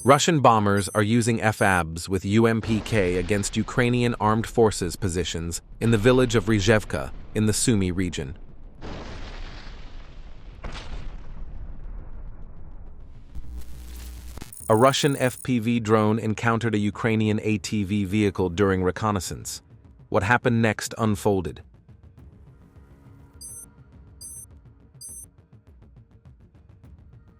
Russian bombers are using FABs with UMPK against Ukrainian armed forces positions in the village of Rizhevka in the Sumy region. A Russian FPV drone encountered a Ukrainian ATV vehicle during reconnaissance. What happened next unfolded.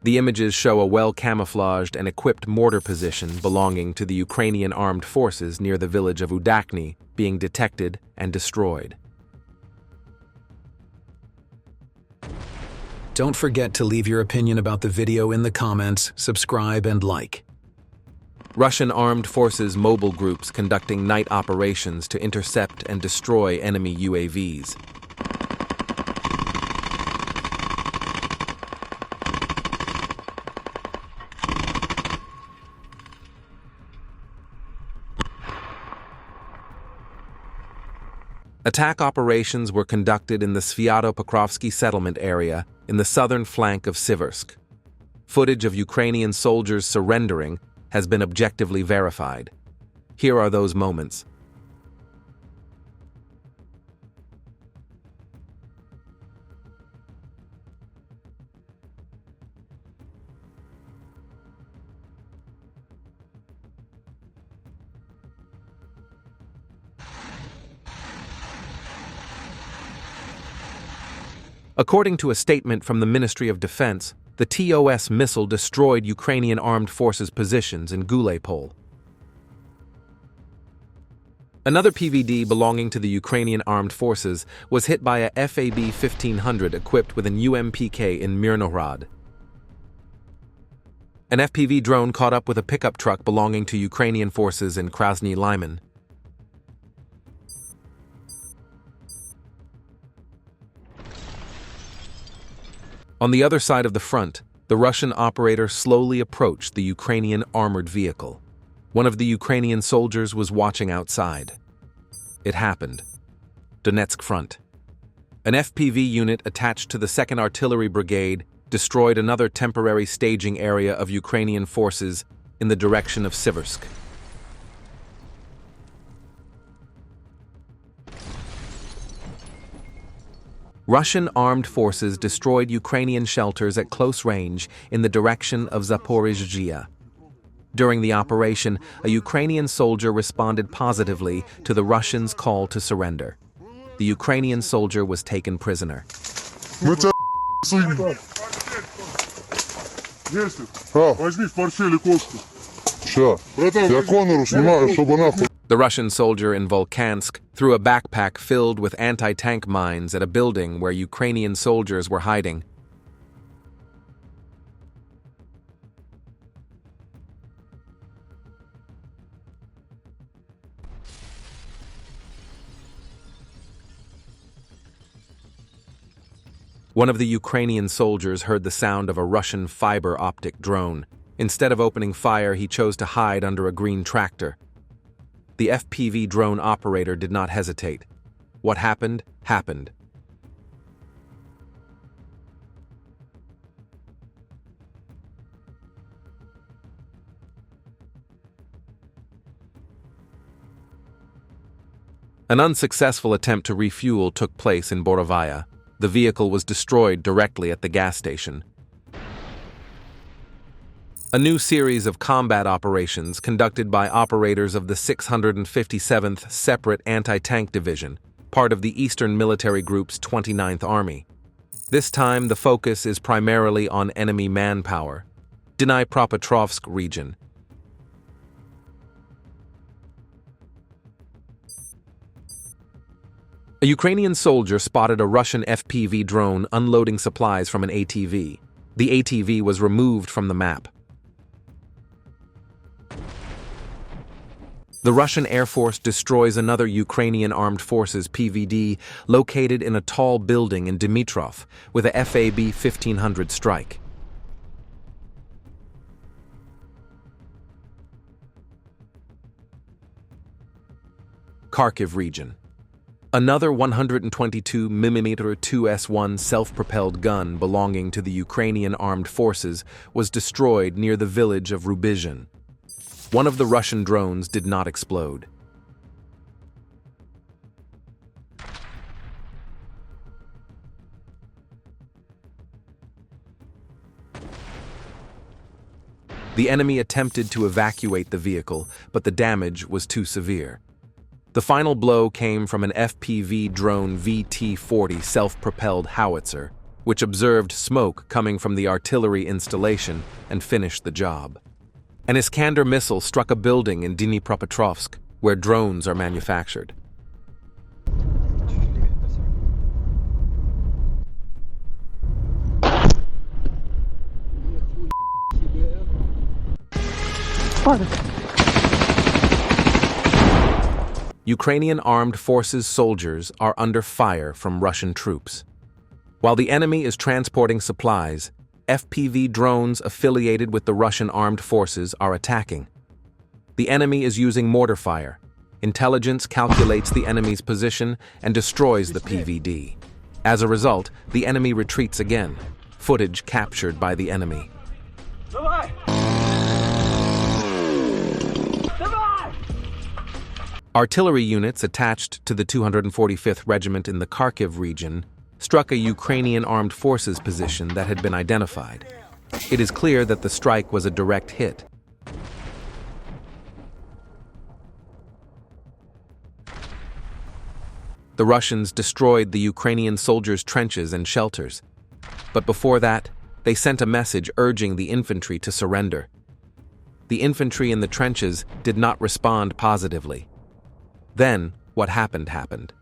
The images show a well-camouflaged and equipped mortar position belonging to the Ukrainian armed forces near the village of Udakny being detected and destroyed. Don't forget to leave your opinion about the video in the comments, subscribe, and like. Russian armed forces mobile groups conducting night operations to intercept and destroy enemy UAVs. Attack operations were conducted in the Sviato-Pokrovsky settlement area in the southern flank of Siversk. Footage of Ukrainian soldiers surrendering has been objectively verified. Here are those moments. According to a statement from the Ministry of Defense, the TOS missile destroyed Ukrainian armed forces positions in Gulapol. Another PVD belonging to the Ukrainian armed forces was hit by a FAB 1500 equipped with an UMPK in Mirnohrad. An FPV drone caught up with a pickup truck belonging to Ukrainian forces in Krasny Lyman. On the other side of the front, the Russian operator slowly approached the Ukrainian armored vehicle. One of the Ukrainian soldiers was watching outside. It happened. Donetsk front. An FPV unit attached to the 2nd Artillery Brigade destroyed another temporary staging area of Ukrainian forces in the direction of Siversk. Russian armed forces destroyed Ukrainian shelters at close range in the direction of Zaporizhzhia. During the operation, a Ukrainian soldier responded positively to the Russians' call to surrender. The Ukrainian soldier was taken prisoner. The Russian soldier in Volkansk threw a backpack filled with anti-tank mines at a building where Ukrainian soldiers were hiding. One of the Ukrainian soldiers heard the sound of a Russian fiber optic drone. Instead of opening fire, he chose to hide under a green tractor. The FPV drone operator did not hesitate. What happened, happened. An unsuccessful attempt to refuel took place in Borovaya. The vehicle was destroyed directly at the gas station. A new series of combat operations conducted by operators of the 657th Separate Anti-Tank Division, part of the Eastern Military Group's 29th Army. This time, the focus is primarily on enemy manpower. Dnipropetrovsk region. A Ukrainian soldier spotted a Russian FPV drone unloading supplies from an ATV. The ATV was removed from the map. The Russian Air Force destroys another Ukrainian Armed Forces PVD located in a tall building in Dmitrov with a FAB 1500 strike. Kharkiv region. Another 122mm 2S1 self-propelled gun belonging to the Ukrainian Armed Forces was destroyed near the village of Rubizhin. One of the Russian drones did not explode. The enemy attempted to evacuate the vehicle, but the damage was too severe. The final blow came from an FPV drone VT-40 self-propelled howitzer, which observed smoke coming from the artillery installation and finished the job. An Iskander missile struck a building in Dnipropetrovsk, where drones are manufactured. Ukrainian armed forces soldiers are under fire from Russian troops. While the enemy is transporting supplies, FPV drones affiliated with the Russian armed forces are attacking. The enemy is using mortar fire. Intelligence calculates the enemy's position and destroys the PVD. As a result, the enemy retreats again. Footage captured by the enemy. Artillery units attached to the 245th Regiment in the Kharkiv region struck a Ukrainian armed forces position that had been identified. It is clear that the strike was a direct hit. The Russians destroyed the Ukrainian soldiers' trenches and shelters. But before that, they sent a message urging the infantry to surrender. The infantry in the trenches did not respond positively. Then, what happened happened.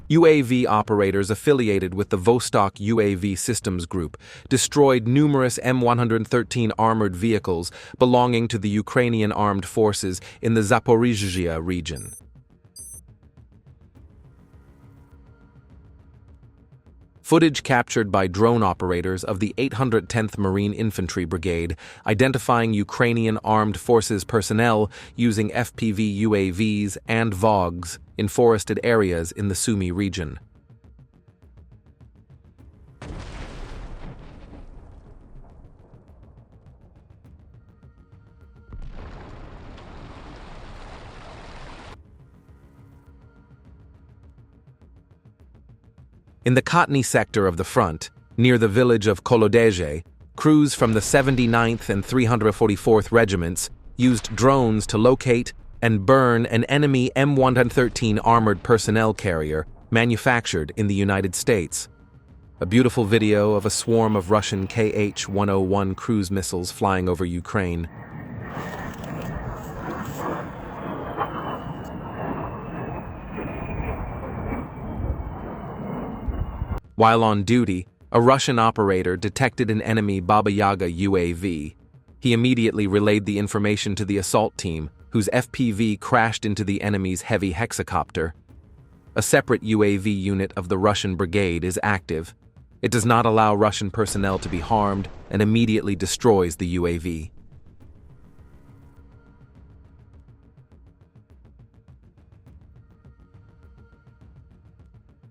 UAV operators affiliated with the Vostok UAV Systems Group destroyed numerous M113 armored vehicles belonging to the Ukrainian armed forces in the Zaporizhzhia region. Footage captured by drone operators of the 810th Marine Infantry Brigade identifying Ukrainian armed forces personnel using FPV UAVs and VOGs in forested areas in the Sumy region. In the Kotny sector of the front, near the village of Kolodeje, crews from the 79th and 344th Regiments used drones to locate and burn an enemy M113 armored personnel carrier manufactured in the United States. A beautiful video of a swarm of Russian Kh-101 cruise missiles flying over Ukraine. While on duty, a Russian operator detected an enemy Baba Yaga UAV. He immediately relayed the information to the assault team, whose FPV crashed into the enemy's heavy hexacopter. A separate UAV unit of the Russian brigade is active. It does not allow Russian personnel to be harmed and immediately destroys the UAV.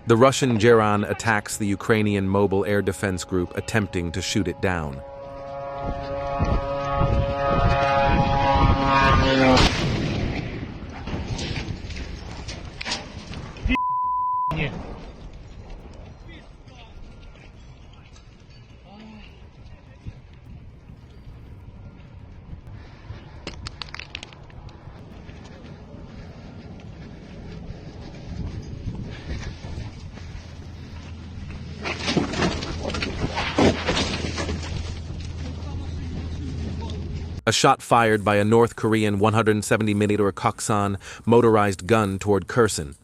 The Russian Geran attacks the Ukrainian Mobile Air Defense Group, attempting to shoot it down. A shot fired by a North Korean 170mm Koksan motorized gun toward Kherson.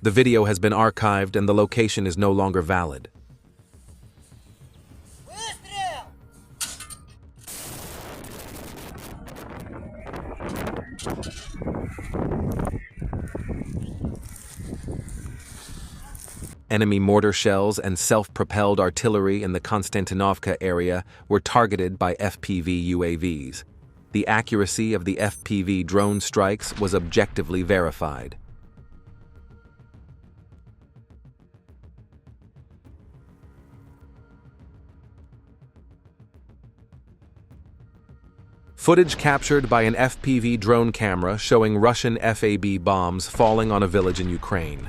The video has been archived and the location is no longer valid. Enemy mortar shells and self-propelled artillery in the Konstantinovka area were targeted by FPV UAVs. the accuracy of the FPV drone strikes was objectively verified. Footage captured by an FPV drone camera showing Russian FAB bombs falling on a village in Ukraine.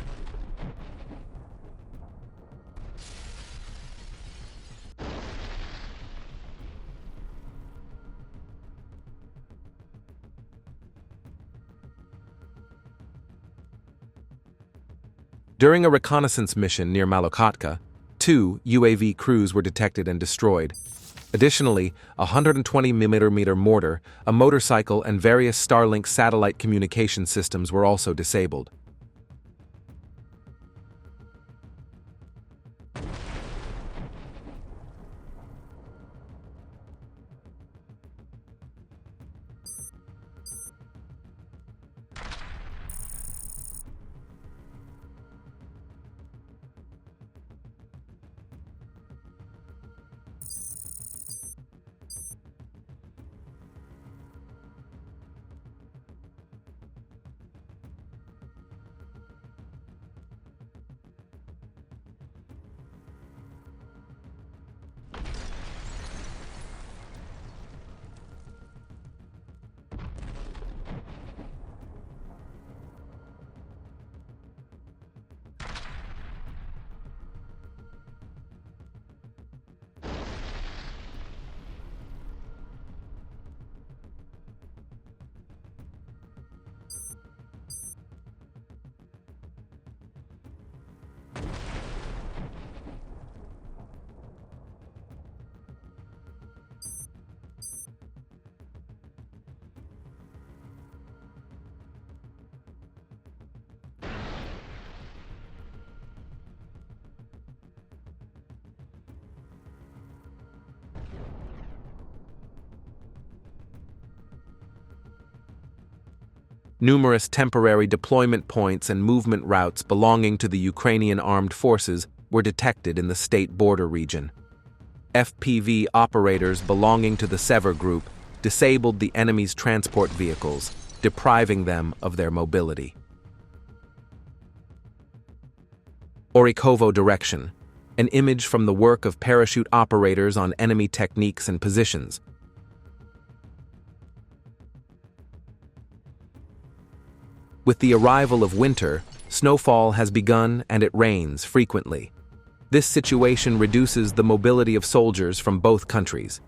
During a reconnaissance mission near Malokatka, 2 UAV crews were detected and destroyed. Additionally, a 120mm mortar, a motorcycle, and various Starlink satellite communication systems were also disabled. Numerous temporary deployment points and movement routes belonging to the Ukrainian armed forces were detected in the state border region. FPV operators belonging to the Sever group disabled the enemy's transport vehicles, depriving them of their mobility. Orikovo direction, an image from the work of parachute operators on enemy techniques and positions. With the arrival of winter, snowfall has begun and it rains frequently. This situation reduces the mobility of soldiers from both countries.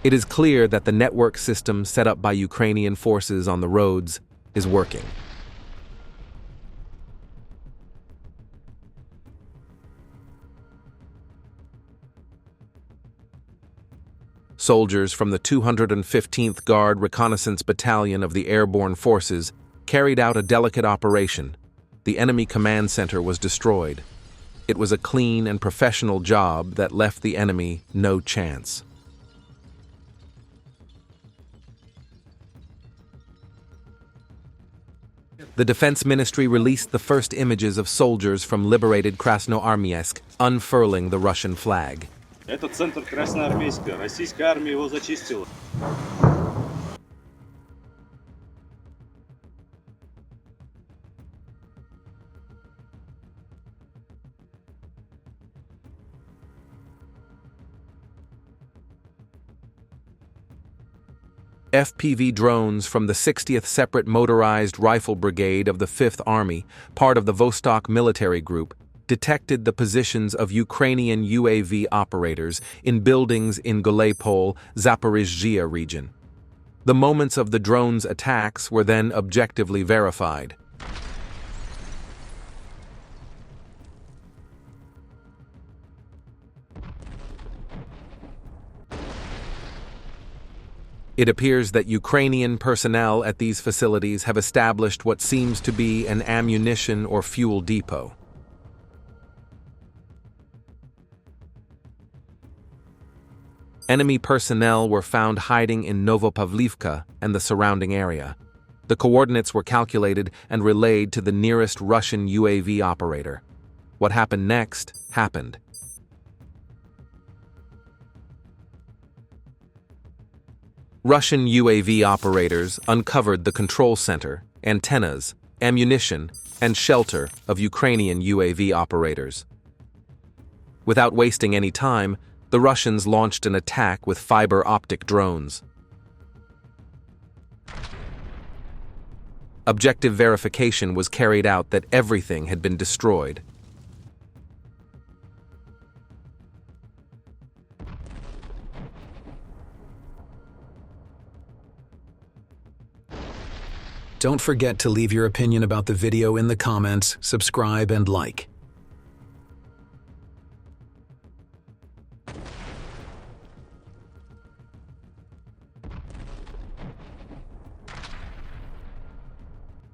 It is clear that the network system set up by Ukrainian forces on the roads is working. Soldiers from the 215th Guard Reconnaissance Battalion of the Airborne Forces carried out a delicate operation. The enemy command center was destroyed. It was a clean and professional job that left the enemy no chance. The Defense Ministry released the first images of soldiers from liberated Krasnoarmeysk unfurling the Russian flag. Это центр Красноармейска. Российская армия его зачистила. FPV drones from the 60th Separate Motorized Rifle Brigade of the 5th Army, part of the Vostok military group, detected the positions of Ukrainian UAV operators in buildings in Guleypol, Zaporizhzhia region. The moments of the drone's attacks were then objectively verified. It appears that Ukrainian personnel at these facilities have established what seems to be an ammunition or fuel depot. Enemy personnel were found hiding in Novopavlivka and the surrounding area. The coordinates were calculated and relayed to the nearest Russian UAV operator. What happened next happened. Russian UAV operators uncovered the control center, antennas, ammunition, and shelter of Ukrainian UAV operators. Without wasting any time, the Russians launched an attack with fiber optic drones. Objective verification was carried out that everything had been destroyed. Don't forget to leave your opinion about the video in the comments, subscribe, and like.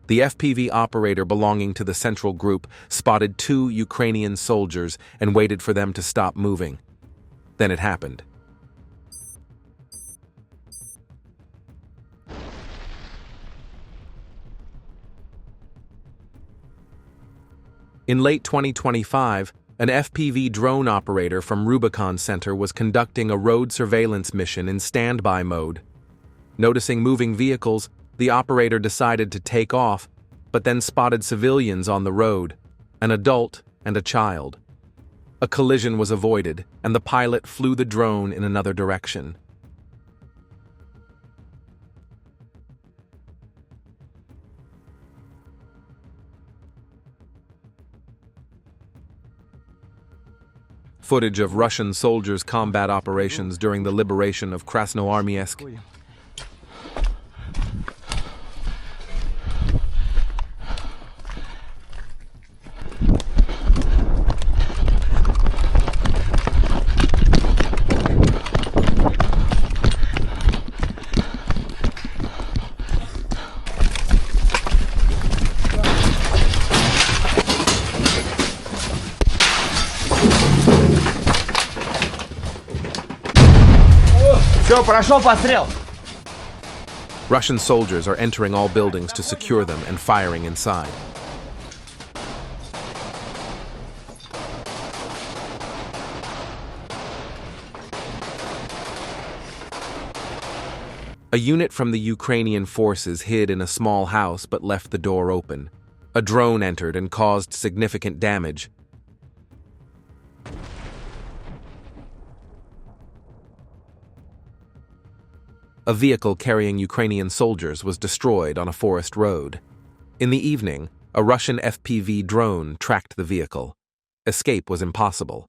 The FPV operator belonging to the central group spotted 2 Ukrainian soldiers and waited for them to stop moving. Then it happened. In late 2025, an FPV drone operator from Rubicon Center was conducting a road surveillance mission in standby mode. Noticing moving vehicles, the operator decided to take off, but then spotted civilians on the road, an adult and a child. A collision was avoided, and the pilot flew the drone in another direction. Footage of Russian soldiers' combat operations during the liberation of Krasnoarmeysk. Все, прошел пострел. Russian soldiers are entering all buildings to secure them and firing inside. A unit from the Ukrainian forces hid in a small house but left the door open. A drone entered and caused significant damage. A vehicle carrying Ukrainian soldiers was destroyed on a forest road. In the evening, a Russian FPV drone tracked the vehicle. Escape was impossible.